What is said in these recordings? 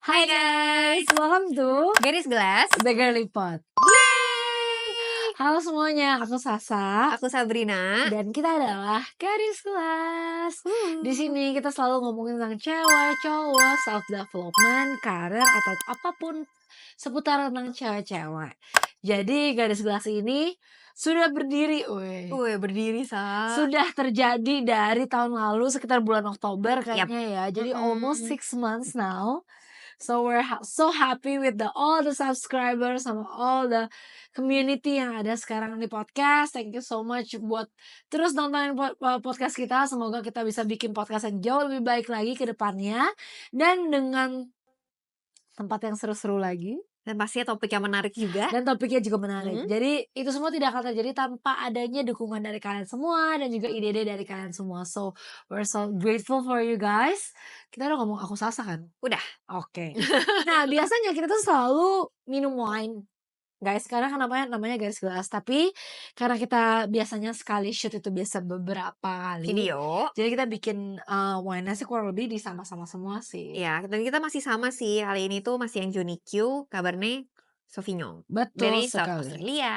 Hai guys, welcome to Garis Gelas. The Girly Pod. Yeay! Halo semuanya, aku Sasa Aku Sabrina. dan kita adalah Garis Gelas. Di sini kita selalu ngomongin tentang cewek, cowok, self development, karir atau apapun seputar tentang cewek-cewek. Jadi Garis Gelas ini sudah berdiri, Berdiri sudah terjadi dari tahun lalu sekitar bulan Oktober kayaknya ya. Jadi almost 6 months now. So we're so happy with all the subscribers sama all the community yang ada sekarang di podcast. Thank you so much buat terus nontonin podcast kita. Semoga kita bisa bikin podcast yang jauh lebih baik lagi ke depannya dan dengan tempat yang seru-seru lagi. Dan pastinya topik yang menarik juga. Dan topiknya juga menarik. Jadi itu semua tidak akan terjadi tanpa adanya dukungan dari kalian semua dan juga ide-ide dari kalian semua. So we're so grateful for you guys. Kita udah ngomong aku Sasa kan? Udah. Oke. Nah biasanya kita tuh selalu minum wine. Guys, karena kan namanya Garis Gelas. Tapi karena kita biasanya sekali shoot itu biasa beberapa kali Video. jadi kita bikin wine-nya sih kurang lebih di sama-sama semua sih. Ya, dan kita masih sama sih. Kali ini tuh masih yang Johnny Q, Cabernet Sauvignon. Betul Dari South sekali. Australia.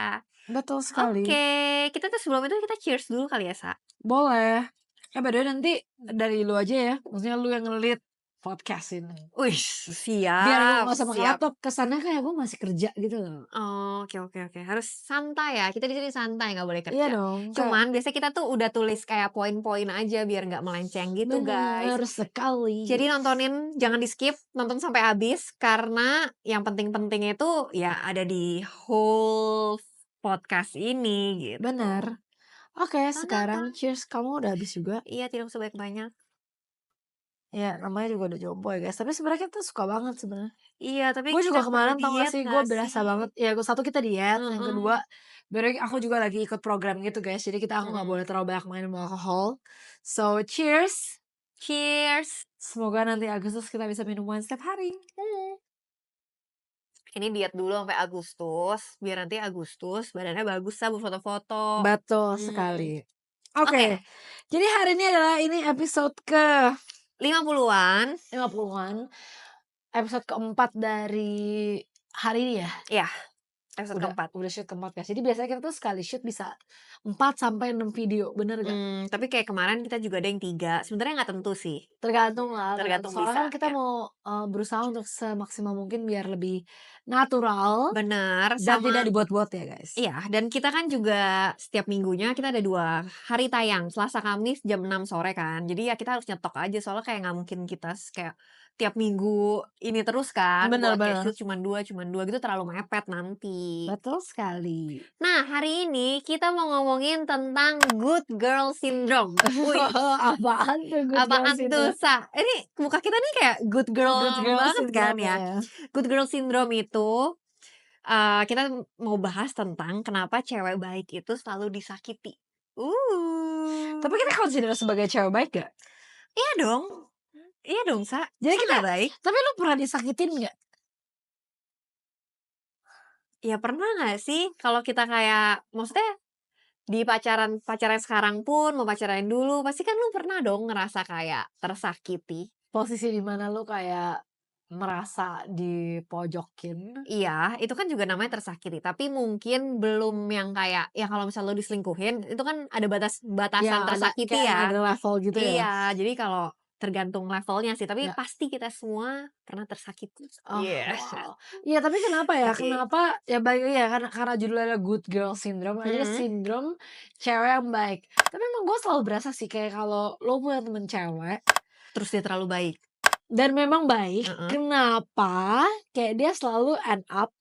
Betul sekali. Oke, kita tuh sebelum itu kita cheers dulu kali ya, Sa. Boleh. By the way nanti dari lu aja ya. Maksudnya lu yang nge-lead podcast ini. Wih, siap. Biar gue gak usah pakai siap. laptop. Kesannya kayak gue masih kerja gitu loh. Oh, oke. Harus santai ya. Kita di sini santai, nggak boleh kerja. Iya dong. Cuman biasanya kita tuh udah tulis kayak poin-poin aja biar nggak melenceng gitu, guys. Bener sekali. Jadi nontonin, jangan di skip, nonton sampai habis karena yang penting-penting itu ya ada di whole podcast ini gitu. Bener. Oke, sekarang cheers. Kamu udah habis juga? Iya, tidak usah banyak-banyak. Ya, namanya juga udah jompo ya guys. Tapi sebenarnya kita suka banget sebenarnya. Iya, tapi Gue juga kita kemarin pernah tau gak diet sih, gue nggak berasa sih? banget. Ya, satu kita diet, yang kedua, berarti aku juga lagi ikut program gitu guys. Jadi aku nggak boleh terlalu banyak minum alkohol. So cheers. Cheers. Semoga nanti Agustus kita bisa minum wine setiap hari. Ini diet dulu sampai Agustus, biar nanti Agustus badannya bagus lah buat foto-foto. Betul sekali. Oke. Jadi hari ini adalah episode ke 50-an. 50-an. Episode keempat dari hari ini ya. Iya. Episode keempat. Udah shoot keempat ya. Jadi biasanya kita tuh sekali shoot bisa 4 sampai 6 video, bener gak? Tapi kayak kemarin kita juga ada yang 3. Sebenarnya nggak tentu sih. Tergantung lah. Tergantung Soalnya bisa, kan kita mau berusaha untuk semaksimal mungkin biar lebih natural. Bener. Dan tidak dibuat-buat ya guys. Iya, dan kita kan juga setiap minggunya kita ada 2 hari tayang. Selasa Kamis jam 6 sore kan. Jadi ya kita harus nyetok aja. Soalnya kayak nggak mungkin kita kayak tiap minggu ini terus kan. Bener. Kayak shoot cuman 2 gitu terlalu mepet nanti. Betul sekali. Nah, hari ini kita mau ngomongin tentang good girl syndrome. Apaan tuh good Apaan girl tuh, syndrome? Sa? Ini muka kita nih kayak good girl banget kan ya. Good girl syndrome itu kita mau bahas tentang kenapa cewek baik itu selalu disakiti. Tapi kita consider sebagai cewek baik gak? Iya dong, Sa. Jadi kita baik. Tapi lu pernah disakitin gak? Ya pernah gak sih? Kalau kita kayak, maksudnya di pacaran sekarang pun, mau pacaran dulu, pasti kan lu pernah dong ngerasa kayak tersakiti. Posisi dimana lu kayak merasa dipojokin. Iya, itu kan juga namanya tersakiti. Tapi mungkin belum yang kayak, ya kalau misalnya lo diselingkuhin, itu kan ada batasan tersakiti ya. Ada level gitu ya. Iya, jadi kalau tergantung levelnya sih. Tapi Ya. pasti kita semua pernah tersakiti. Wow. Iya, tapi kenapa ya? Kenapa ya baik ya karena judulnya good girl syndrome. Jadi sindrom cewek yang baik. Tapi emang gue selalu berasa sih kayak kalau lo punya temen cewek terus dia terlalu baik dan memang baik, kenapa kayak dia selalu end up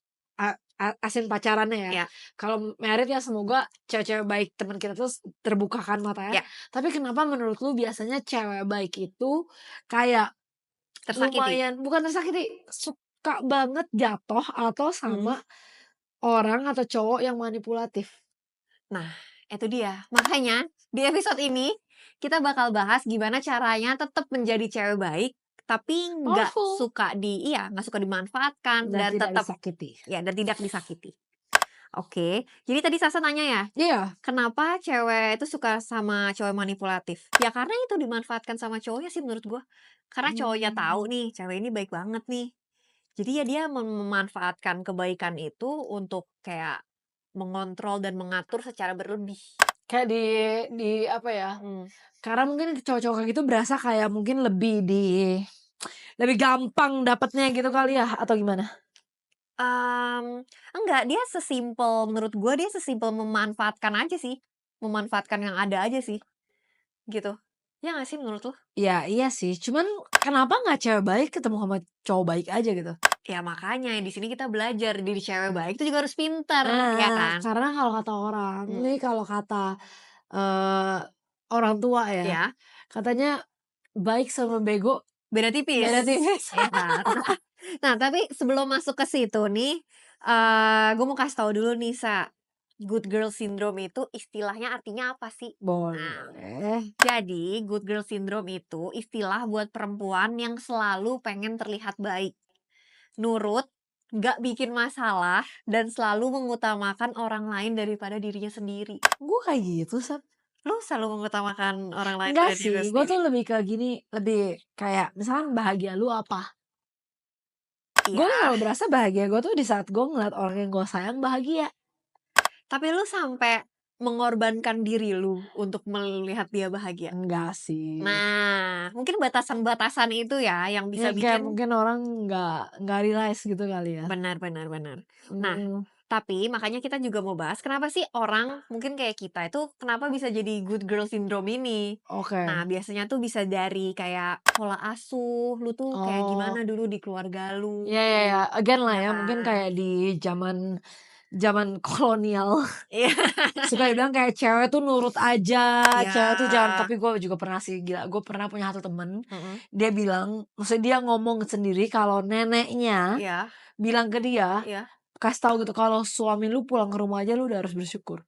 asin pacarannya ya. Kalau married ya semoga cewek-cewek baik teman kita tuh terbukakan matanya. Tapi kenapa menurut lu biasanya cewek baik itu kayak tersakiti? Lumayan, bukan tersakiti, suka banget jatuh atau sama orang atau cowok yang manipulatif. Nah, itu dia. Makanya di episode ini kita bakal bahas gimana caranya tetap menjadi cewek baik tapi nggak suka nggak suka dimanfaatkan dan tetap disakiti. Ya, dan tidak disakiti. Oke, jadi tadi Sasa nanya ya, kenapa cewek itu suka sama cowok manipulatif? Ya karena itu dimanfaatkan sama cowoknya sih menurut gue. Karena cowoknya tahu nih, cewek ini baik banget nih. Jadi ya dia memanfaatkan kebaikan itu untuk kayak mengontrol dan mengatur secara berlebih. Kayak di apa ya, Hmm. karena mungkin cowok-cowok kayak gitu berasa kayak mungkin lebih gampang dapetnya gitu kali ya, atau gimana? Enggak, dia sesimpel menurut gue dia sesimpel memanfaatkan aja sih, memanfaatkan yang ada aja sih, gitu. Ya nggak sih menurut lo? Ya iya sih, cuman kenapa nggak cewek baik ketemu sama cowok baik aja gitu? Ya makanya di sini kita belajar jadi cewek baik itu juga harus pintar, ya Nah, kan? karena kalau kata orang, Mmm, nih kalau kata, eee, orang tua ya, iya, katanya baik sama bego beda tipis, beda tipis. ya kan? Nah, tapi sebelum masuk ke situ nih, gue mau kasih tahu dulu nih, good girl syndrome itu istilahnya artinya apa sih? Nah, Boleh. jadi good girl syndrome itu istilah buat perempuan yang selalu pengen terlihat baik, nurut, nggak bikin masalah, dan selalu mengutamakan orang lain daripada dirinya sendiri. Gue kayak gitu, Sat. Lu selalu mengutamakan orang lain Enggak pada diri sih, lu gue sendiri? tuh lebih ke gini, lebih kayak misalkan bahagia lu apa? Gue tuh Iya, selalu berasa bahagia gue tuh di saat gue ngeliat orang yang gue sayang bahagia. tapi lu sampai mengorbankan diri lu untuk melihat dia bahagia? Enggak sih. Nah, mungkin batasan-batasan itu ya yang Ya bisa kayak bikin mungkin orang nggak realize gitu kali ya. benar benar benar. Nah, Mhm, tapi makanya kita juga mau bahas kenapa sih orang mungkin kayak kita itu kenapa bisa jadi good girl syndrome ini. oke. Nah, biasanya tuh bisa dari kayak pola asuh, lu tuh kayak Oh, gimana dulu di keluarga lu, ya ya ya, again lah ya ya, mungkin kan? kayak di zaman zaman kolonial Iya. suka dibilang kayak cewek tuh nurut aja, cewek tuh jangan, Iya. tapi gue juga pernah sih, gila, gue pernah punya satu temen, Mhm. dia bilang maksudnya dia ngomong sendiri kalau neneknya Iya bilang ke dia, iya. kasih tahu gitu, "Kalau suami lu pulang ke rumah aja lu udah harus bersyukur."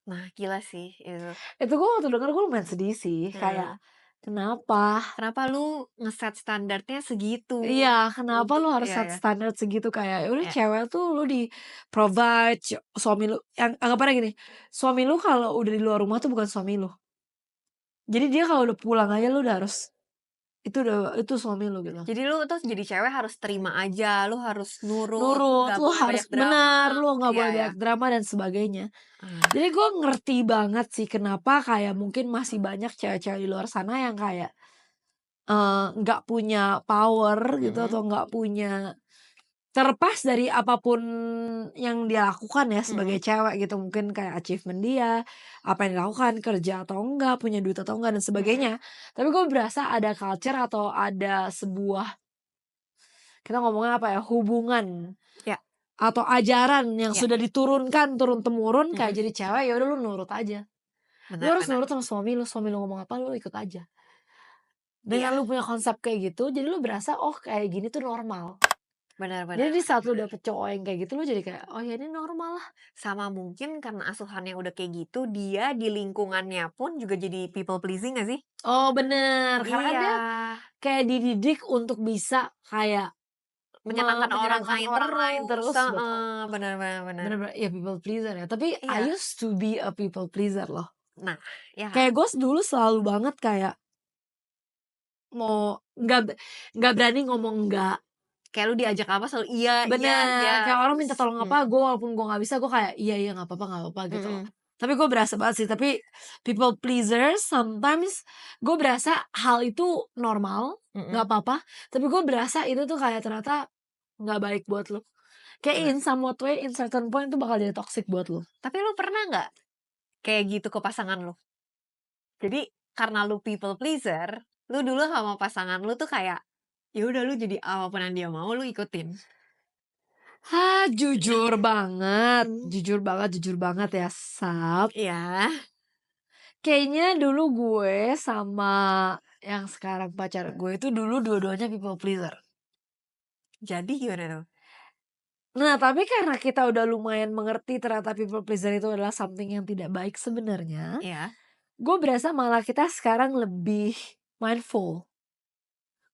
Nah, gila sih itu. Itu gue waktu denger gue lumayan sedih sih, kayak, Nah, kenapa? kenapa lu ngeset standarnya segitu Iya, kenapa lu untuk harus iya set ya, standar segitu, kayak ya udah iya, cewek tuh lu di-provide, suami lu yang anggapannya gini, suami lu kalau udah di luar rumah tuh bukan suami lu. Jadi dia kalau udah pulang aja lu udah harus itu suami lu gitu. jadi lu tuh jadi cewek harus terima aja, lu harus nurut, Nurut, nggak lu boleh harus banyak drama. benar, lu nggak Iya boleh ya. banyak drama dan sebagainya. Ah, Jadi gue ngerti banget sih kenapa kayak mungkin masih banyak cewek-cewek di luar sana yang kayak, nggak punya power gitu mhm atau nggak punya, terlepas dari apapun yang dia lakukan ya mhm sebagai cewek gitu, mungkin kayak achievement dia, apa yang dilakukan, kerja atau enggak, punya duit atau enggak dan mhm, sebagainya. Tapi gue berasa ada culture atau ada sebuah, kita ngomongnya apa ya, hubungan ya atau ajaran yang ya, sudah diturunkan turun-temurun kayak mhm, jadi cewek ya udah lu nurut aja. Lu benar harus benar. nurut sama suami lu ngomong apa lu ikut aja. Iya, Dengan lu punya konsep kayak gitu, jadi lu berasa, oh kayak gini tuh normal. benar Jadi benar di benar. saat lu dapet cowok yang kayak gitu lu jadi kayak, oh ya ini normal lah. Sama mungkin karena asuhannya udah kayak gitu, dia di lingkungannya pun juga jadi people pleasing nggak sih? Oh bener, karena kan Iya, dia kayak dididik untuk bisa kayak menyenangkan orang menyenangkan lain orang lain terus, terus, betul. heeh, benar benar benar. Bener-bener ya people pleaser ya, tapi I Iya, used to be a people pleaser loh. nah, ya kan? Kayak gue dulu selalu banget kayak mau nggak berani ngomong enggak. Kayak lu diajak apa selalu iya iya iya, Bener, kayak orang terus minta tolong apa, gue walaupun gue nggak bisa, gue kayak, "Iya iya, nggak apa-apa," gitu loh. mhm, Tapi gue berasa banget sih, tapi people pleaser sometimes gue berasa hal itu normal, nggak mhm, apa-apa, tapi gue berasa itu tuh kayak ternyata nggak baik buat lo. Kayak bener. in somewhat way, in certain point itu bakal jadi toxic buat lo. Tapi lu pernah nggak kayak gitu ke pasangan lu? Jadi karena lu people pleaser, lu dulu sama pasangan lu tuh kayak, ya udah lu jadi apapun yang dia mau lu ikutin? Mmm, Jujur banget ya, Sap. iya, Kayaknya dulu gue sama yang sekarang pacar gue itu dulu dua-duanya people pleaser. jadi gimana tuh? Nah, tapi karena kita udah lumayan mengerti ternyata people pleaser itu adalah something yang tidak baik sebenarnya, Iya, gue berasa malah kita sekarang lebih mindful.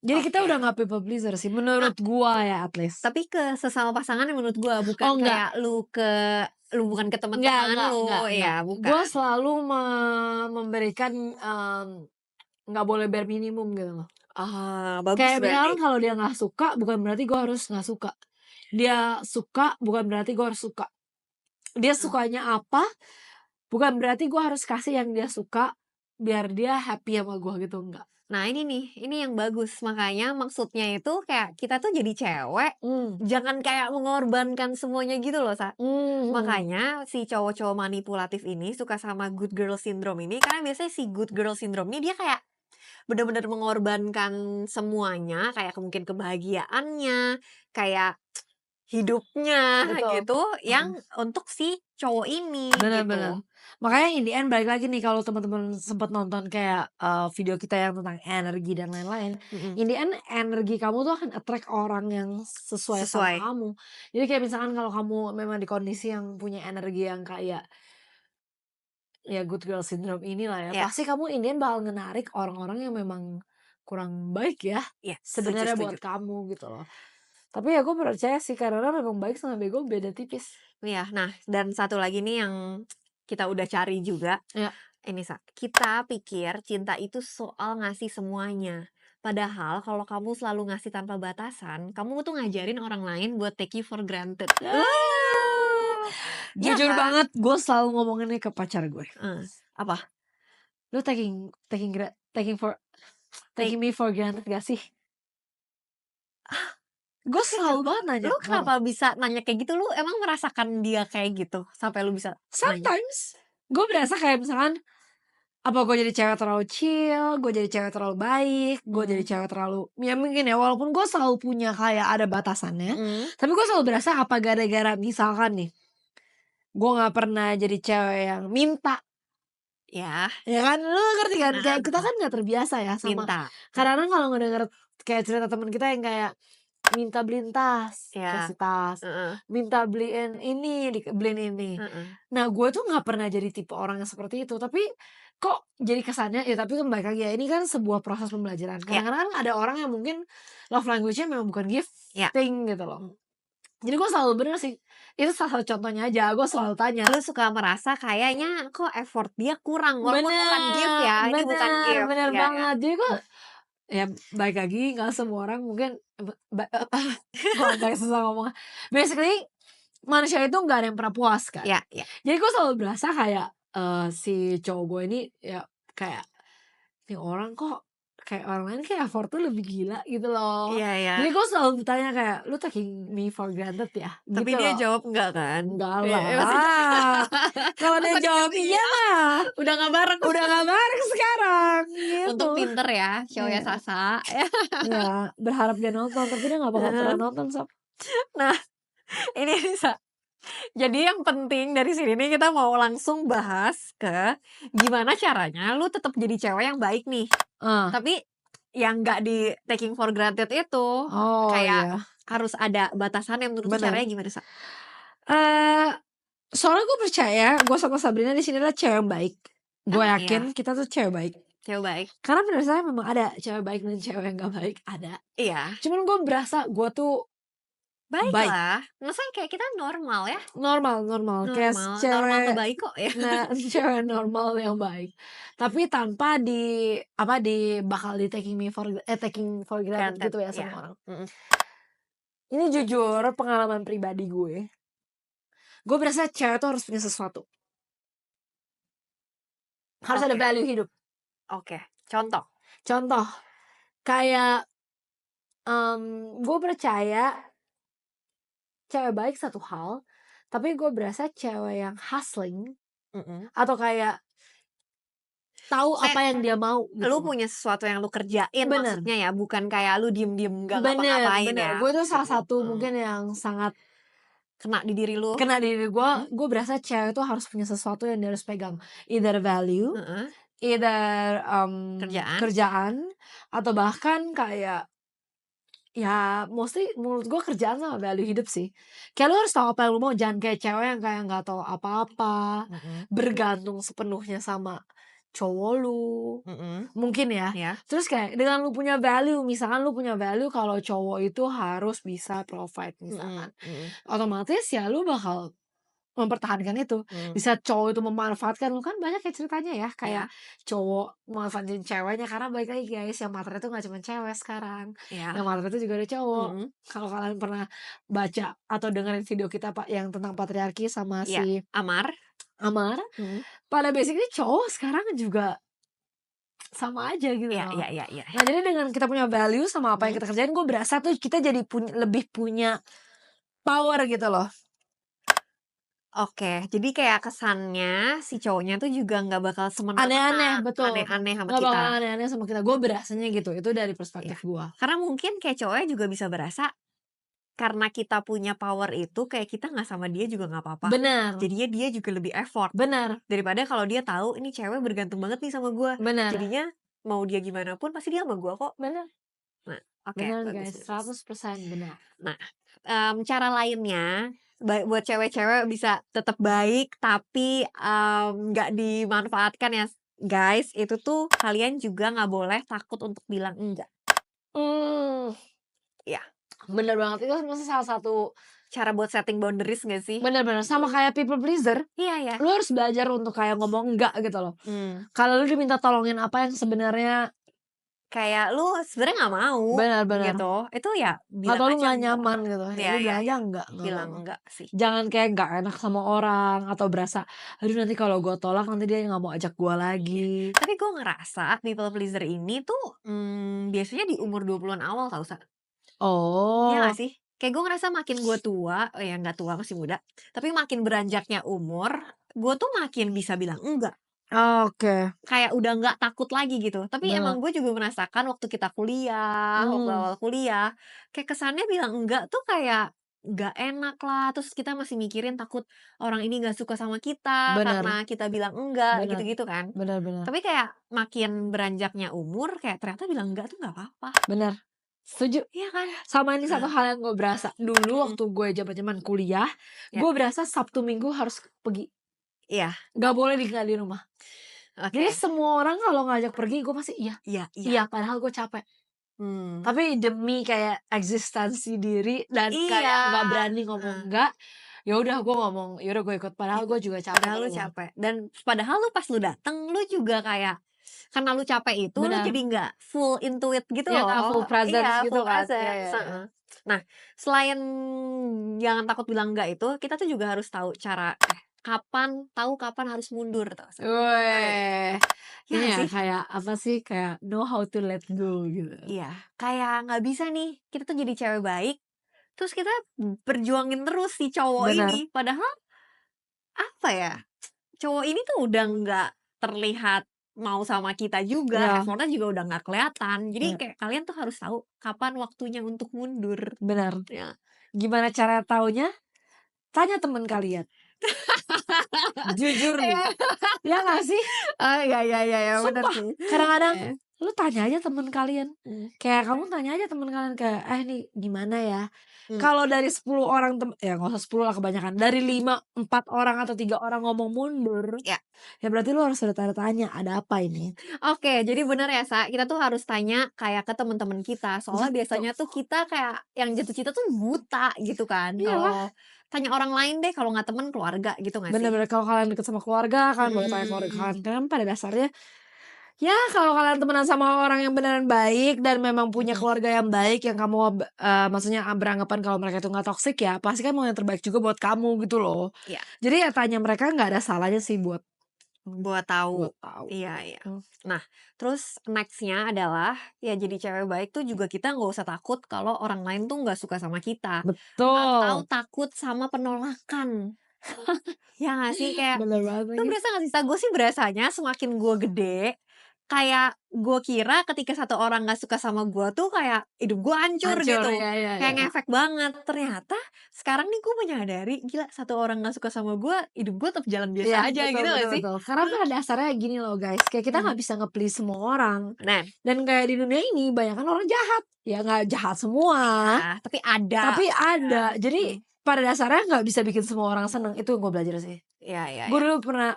Jadi kita oke. udah nggak people pleaser sih, Nah, menurut gua ya at least. tapi ke sesama pasangan yang menurut gua, bukan Oh enggak, kayak lu bukan ke teman-teman lu, enggak. ya Gue bukan? selalu memberikan, nggak boleh bare minimum gitu loh. Bagus Kayak berarti. misalkan kalau dia nggak suka, bukan berarti gue harus nggak suka. Dia suka, bukan berarti gue harus suka. Dia Mmm. sukanya apa, bukan berarti gue harus kasih yang dia suka, biar dia happy sama gue gitu, enggak. Nah ini nih, ini yang bagus. Makanya maksudnya itu kayak kita tuh jadi cewek, Mmm. jangan kayak mengorbankan semuanya gitu loh, Sa. Mhm. Makanya si cowok-cowok manipulatif ini suka sama good girl syndrome ini, karena biasanya si good girl syndrome ini dia kayak bener-bener mengorbankan semuanya, kayak mungkin kebahagiaannya, kayak hidupnya Betul. gitu, yang Mhm. untuk si cowok ini Bener bener. gitu. Makanya in the end balik lagi nih kalau teman-teman sempet nonton kayak, video kita yang tentang energi dan lain-lain, Mhm. in the end energi kamu tuh akan attract orang yang sesuai sama Sesuai. kamu. Jadi kayak misalkan kalau kamu memang di kondisi yang punya energi yang kayak, ya good girl syndrome inilah ya, Ya, pasti kamu in the end bakal menarik orang-orang yang memang kurang baik ya, iya, setuju sebenarnya setuju. buat kamu gitu loh. Tapi ya gue percaya sih karena memang baik sama bego beda tipis. Iya, nah dan satu lagi nih yang kita udah cari juga, Ya. ini Sa, kita pikir cinta itu soal ngasih semuanya. Padahal kalau kamu selalu ngasih tanpa batasan, kamu tuh ngajarin orang lain buat take you for granted. Iya Jujur kan? banget gue selalu ngomonginnya ke pacar gue. Apa? Lu taking taking gra taking for Take taking me for granted gak sih? Gue Terus selalu banget nanya, lu kenapa? kenapa bisa nanya kayak gitu? Lu emang merasakan dia kayak gitu? Sampai lu bisa nanya? Sometimes gue berasa kayak misalkan, apa gue jadi cewek terlalu chill, gue jadi cewek terlalu baik, gue jadi Mhm, cewek terlalu ya mungkin ya walaupun gue selalu punya kayak ada batasannya, mhm, tapi gue selalu berasa apa gara-gara misalkan nih, gue nggak pernah jadi cewek yang minta, ya, ya kan? Lu ngerti kan? heeh Kayak kita heeh, kan nggak terbiasa ya sama minta, kadang-kadang kalau ngedenger kayak cerita temen kita yang kayak minta beliin tas, ya, kasih tas, heeh minta beliin ini, beliin ini. heeh, Nah, gue tuh nggak pernah jadi tipe orang yang seperti itu, tapi kok jadi kesannya ya tapi kan balik lagi ya, ini kan sebuah proses pembelajaran. ya Kadang-kadang kan ada orang yang mungkin love language-nya memang bukan ya, gifting gitu loh. Jadi gue selalu bener sih, itu salah satu contohnya aja, gue selalu tanya. lu suka merasa kayaknya kok effort dia kurang, walaupun bukan gift Bener, ya, ini bukan bener, gift, bener ya ya, banget. Jadi gue ya balik lagi nggak semua orang mungkin kok agak susah ngomongnya. Basically manusia itu nggak ada yang pernah puas kan. ya ya, Jadi gue selalu berasa kayak, si cowok gue ini ya kayak, "Nih orang kok kayak orang lain kayak effort-nya lebih gila," gitu loh. iya ya, Jadi gue selalu bertanya kayak, "Lu taking me for granted ya?" tapi Gitu dia loh. jawab enggak kan? Enggak Maksudnya lah, kalau dia masa jawab dikasih iya iya, mah udah nggak bareng. udah nggak bareng sekarang, gitu. Untung pinter ya cowoknya Iya Sasa. iya, berharap dia nonton, tapi dia nggak bakal pernah nonton, Sob. Nah, ini bisa. Jadi yang penting dari sini nih kita mau langsung bahas ke gimana caranya lu tetap jadi cewek yang baik nih. Ah, Tapi yang nggak di taking for granted itu. oh Kayak iya, harus ada batasannya menurut lu bener. caranya gimana, Sa? Eee, soalnya gue percaya gue sama Sabrina di sini adalah cewek yang baik. Gue Iya, yakin kita tuh cewek baik. cewek baik. Karena menurut saya memang ada cewek baik dan cewek yang gak baik, ada. Iya, Cuman gue berasa gue tuh baik, baiklah. Maksudnya kayak kita normal ya, normal normal, kayak normal, normal cewek kebaik kok ya. nah cewek normal yang baik. Tapi tanpa apa, bakal taking taking for granted Granted, gitu ya iya, sama orang. mhm, Ini jujur pengalaman pribadi gue berasa cewek tuh harus punya sesuatu, harus ada oke value hidup. oke. Contoh? Contoh, kayak, gue percaya cewek baik satu hal, tapi gue berasa cewek yang hustling Mhm. atau kayak tahu Maksudnya apa yang dia mau lu gitu loh. punya sesuatu yang lu kerjain Bener, maksudnya ya, bukan kayak lu diem-diem nggak bener ngapa-ngapain bener, ya? gue tuh salah satu Mhm. mungkin yang sangat Kena di diri lu? kena di diri Mhm, gue berasa cewek tuh harus punya sesuatu yang dia harus pegang, either value, heeh, either, kerjaan, kerjaan, atau bahkan kayak ya mostly menurut gue kerjaan sama value hidup sih. Kayak lu harus tahu apa yang lu mau, jangan kayak cewek yang kayak nggak tahu apa-apa, mhm bergantung sepenuhnya sama cowok lu, mhm, mungkin ya. iya, Terus kayak dengan lu punya value, misalkan lu punya value kalau cowok itu harus bisa provide mhm misalkan, mhm, otomatis ya lu bakal mempertahankan itu. Di saat cowok itu memanfaatkan lu, kan banyak ya ceritanya ya, kayak Iya. cowok manfaatin ceweknya, karena balik lagi guys, yang matre itu nggak cuma cewek sekarang, Iya. yang matre itu juga ada cowok. Mhm. Kalau kalian pernah baca atau dengerin video kita Pak yang tentang patriarki sama Iya, si Amar. Amar, Mhm. pada basically cowok sekarang juga sama aja gitu Iya loh. iya iya iya. Nah, jadi dengan kita punya value sama apa yang Mhm. kita kerjain, gue berasa tuh kita jadi lebih punya power gitu loh. Oke, jadi kayak kesannya si cowoknya tuh juga nggak bakal Aneh-aneh, semena-mena betul. aneh-aneh sama Nggak bakal kita. aneh-aneh sama kita. Gue berasanya gitu, itu dari Iya. perspektif gue. Karena mungkin kayak cowoknya juga bisa berasa, karena kita punya power itu, kayak kita nggak sama dia juga nggak apa-apa. Benar, Jadinya dia juga lebih effort. benar, Daripada kalau dia tahu, ini cewek bergantung banget nih sama gue. benar, Jadinya mau dia gimana pun pasti dia sama gue kok. benar, Nah, oke, benar bagus guys, bagus. 100% benar. Nah, cara lainnya buat cewek-cewek bisa tetap baik tapi, nggak dimanfaatkan ya guys, itu tuh kalian juga nggak boleh takut untuk bilang enggak. Mmm, Iya, bener banget, itu maksudnya salah satu cara buat setting boundaries nggak sih? bener, sama kayak people pleaser, Iya ya. lu harus belajar untuk kayak ngomong enggak gitu loh. Mmm. Kalau lu diminta tolongin apa yang sebenarnya Kayak lu sebenarnya nggak mau benar, gitu, itu ya bilang atau lu aja nggak enggak. nyaman gitu, ya Iya lu iya bilang aja iya, enggak, nggak bilang apa-apa. enggak sih. Jangan kayak nggak enak sama orang atau berasa, "Aduh nanti kalau gue tolak nanti dia nggak mau ajak gue Iya, lagi." tapi gue ngerasa people pleaser ini tuh, biasanya di umur 20-an awal tau, Sa. Iya Oh, gak sih? Kayak gue ngerasa makin gue tua, oh ya nggak tua, masih muda, tapi makin beranjaknya umur, gue tuh makin bisa bilang enggak. oke, Kayak udah nggak takut lagi gitu. Tapi bener, emang gue juga merasakan waktu kita kuliah, waktu mmm, awal kuliah, kayak kesannya bilang enggak tuh kayak nggak enak lah. Terus kita masih mikirin takut orang ini nggak suka sama kita bener, karena kita bilang enggak bener, gitu-gitu kan. bener, Tapi kayak makin beranjaknya umur, kayak ternyata bilang enggak tuh nggak apa-apa. bener, setuju. Iya kan? Sama ini satu hal yang gue berasa, dulu Mhm, waktu gue zaman-zaman kuliah, ya, gue berasa Sabtu Minggu harus pergi, iya, nggak boleh nggak di rumah. Jadi oke. semua orang kalau ngajak pergi gue pasti iya, Iya iya. iya, padahal gue capek. Mmm. Tapi demi kayak eksistensi diri dan Iya, kayak nggak berani ngomong heeh, enggak, ya udah gue ngomong, ya udah gue ikut, padahal gue ikut. juga capek Padahal kalau lu mau. capek dan padahal lu pas lu dateng, lu juga kayak karena lu capek itu lu Benar, jadi nggak full into it gitu ya nggak loh. full presence Iya, gitu full kan, iya presence, iya iya. heeh. Nah, selain jangan takut bilang enggak itu, kita tuh juga harus tahu kapan harus mundur tau, Sa. Weh, Iya ini nggak ya sih? kayak apa sih, kayak know how to let go gitu. Iya, kayak nggak bisa nih, kita tuh jadi cewek baik, terus kita perjuangin terus si cowok Benar, ini. Padahal apa ya, cowok ini tuh udah nggak terlihat mau sama kita juga, iya, effortnya juga udah nggak kelihatan. Jadi iya, kayak kalian tuh harus tahu kapan waktunya untuk mundur. benar. Ya. Gimana cara taunya? Tanya temen kalian, jujur nih, Iya. ya nggak sih? Oh, iya iya iya iya, bener Sumpah, sih. kadang-kadang Iya. lu tanya aja temen kalian, Mmm, kayak kamu tanya aja temen kalian kayak, "Eh, nih gimana ya?" mmm, Kalau dari 10 orang ya nggak usah 10 lah kebanyakan, dari 5 4 orang atau 3 orang ngomong mundur, iya. ya berarti lu harus ada tanda tanya, "Ada apa ini?" Oke, jadi bener ya, Sa, kita tuh harus tanya kayak ke temen-temen kita, soalnya Gitu. biasanya tuh kita kayak yang jatuh cinta tuh buta gitu kan. Iyalah, Kalau tanya orang lain deh, kalau nggak temen, keluarga gitu nggak sih? bener-bener kalau kalian deket sama keluarga, kalian boleh tanya keluarga Mhm. kalian, kan pada dasarnya ya kalau kalian temenan sama orang yang beneran baik dan memang punya Mhm. keluarga yang baik yang kamu maksudnya beranggapan kalau mereka itu nggak toksik ya, pasti kan mau yang terbaik juga buat kamu gitu loh. Iya, Jadi ya tanya mereka nggak ada salahnya sih buat buat tahu. tahu. Iya iya. Mmm, Nah, terus next-nya adalah, ya jadi cewek baik tuh juga kita nggak usah takut kalau orang lain tuh nggak suka sama kita, atau betul, takut sama penolakan. Ya nggak sih? Kayak, bener banget lu lagi. berasa nggak sih, gue sih berasanya semakin gue gede, kayak gue kira ketika satu orang nggak suka sama gue tuh kayak hidup gue hancur Hancur, gitu, ya ya kayak ya. ngefek banget. Ternyata sekarang nih gue menyadari, gila satu orang nggak suka sama gue, hidup gue tetap jalan biasa Iya, aja betul gitu betul gak sih? betul. Karena pada dasarnya gini loh guys, kayak kita Mhm. nggak bisa nge-please semua orang. Nah, Dan kayak di dunia ini banyakan orang jahat. Ya nggak jahat semua, iya, tapi ada tapi aja. ada. Jadi Mhm. pada dasarnya nggak bisa bikin semua orang seneng, itu yang gue belajar sih. Iya iya Gue iya. dulu pernah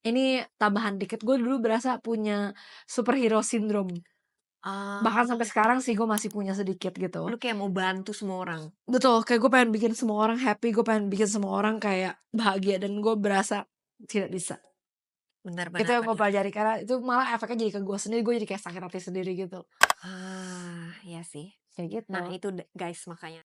ini tambahan dikit, gue dulu berasa punya superhero syndrome. Bahkan sampai Oh, sekarang sih gue masih punya sedikit gitu. lu kayak mau bantu semua orang. Betul, kayak gue pengen bikin semua orang happy, gue pengen bikin semua orang kayak bahagia dan gue berasa tidak bisa. Benar Itu benar yang gue benar. pelajari karena itu malah efeknya jadi ke gue sendiri, gue jadi kayak sakit hati sendiri gitu. Iya sih. Kayak gitu. Nah itu guys makanya.